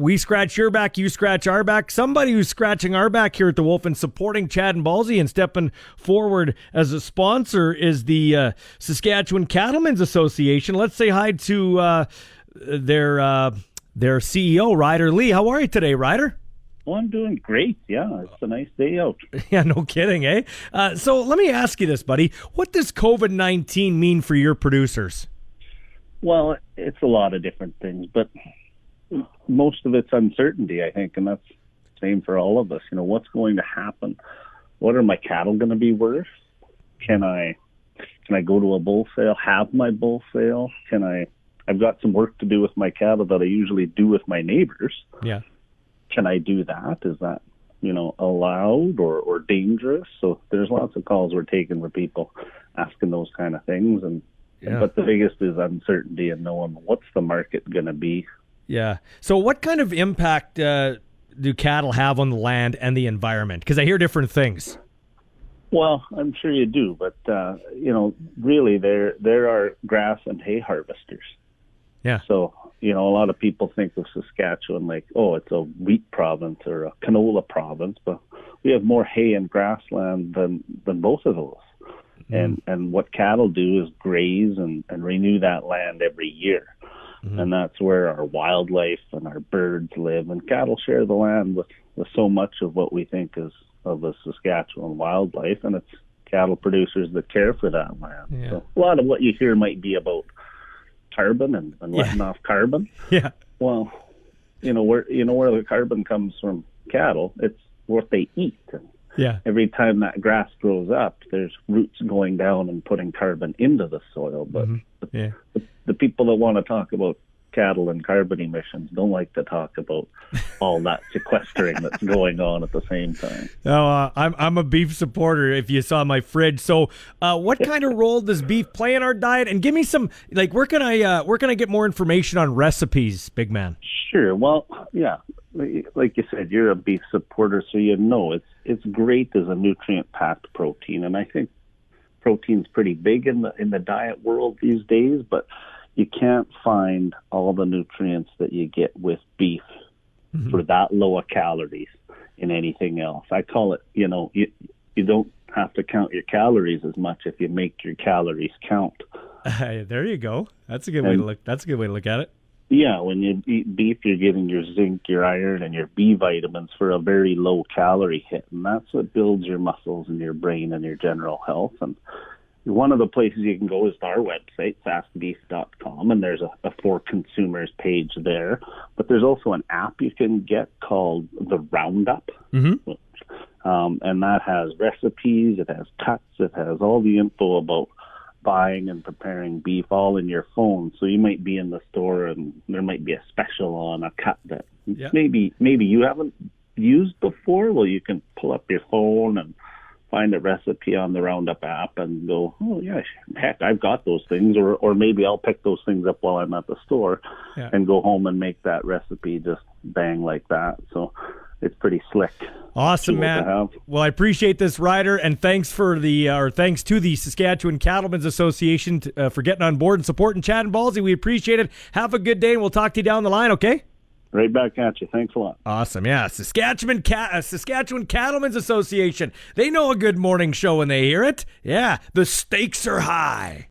We scratch your back, you scratch our back. Somebody who's scratching our back here at the Wolf and supporting Chad and Ballsy and stepping forward as a sponsor is the Saskatchewan Cattlemen's Association. Let's say hi to their CEO, Ryder Lee. How are you today, Ryder? Well, I'm doing great. Yeah, it's a nice day out. Yeah, no kidding, eh? So let me ask you this, buddy. What does COVID-19 mean for your producers? Well, it's a lot of different things, but most of it's uncertainty, I think, and that's the same for all of us. You know, what's going to happen? What are my cattle going to be worth? Can I go to a bull sale, have my bull sale? I've got some work to do with my cattle that I usually do with my neighbors. Yeah. Can I do that? Is that, allowed or dangerous? So there's lots of calls we're taking with people asking those kind of things. But the biggest is uncertainty and knowing what's the market going to be. Yeah. So what kind of impact do cattle have on the land and the environment? Because I hear different things. Well, I'm sure you do, but, really there are grass and hay harvesters. Yeah. So, a lot of people think of Saskatchewan like, oh, it's a wheat province or a canola province, but we have more hay and grassland than both of those. And what cattle do is graze and renew that land every year. And that's where our wildlife and our birds live. And cattle share the land with so much of what we think is of the Saskatchewan wildlife. And it's cattle producers that care for that land. Yeah. So a lot of what you hear might be about carbon and letting off carbon. Yeah. Well, where the carbon comes from cattle, it's what they eat. And every time that grass grows up, there's roots going down and putting carbon into the soil. But the people that want to talk about cattle and carbon emissions don't like to talk about all that sequestering that's going on at the same time. Oh, I'm a beef supporter, if you saw my fridge. So what kind of role does beef play in our diet? And give me some, where can I get more information on recipes, big man? Sure. Well, yeah, like you said, you're a beef supporter, so it's great as a nutrient-packed protein. And I think protein's pretty big in the diet world these days, but you can't find all the nutrients that you get with beef for that low of calories in anything else. I call it, you don't have to count your calories as much if you make your calories count. There you go. That's a good way to look. That's a good way to look at it. Yeah, when you eat beef, you're getting your zinc, your iron, and your B vitamins for a very low calorie hit, and that's what builds your muscles and your brain and your general health. And one of the places you can go is to our website, saskbeef.com, and there's a for consumers page there. But there's also an app you can get called the Roundup, and that has recipes, it has cuts, it has all the info about buying and preparing beef all in your phone. So you might be in the store and there might be a special on a cut that maybe you haven't used before. Well, you can pull up your phone and find a recipe on the Roundup app and go, oh yeah, heck, I've got those things, or maybe I'll pick those things up while I'm at the store and go home and make that recipe just bang like that. So it's pretty slick. Awesome, man. Well, I appreciate this, Ryder, and thanks to the Saskatchewan Cattlemen's Association for getting on board and supporting Chad and Ballsy. We appreciate it. Have a good day, and we'll talk to you down the line, okay? Right back at you. Thanks a lot. Awesome, yeah. Saskatchewan Cattlemen's Association. They know a good morning show when they hear it. Yeah, the stakes are high.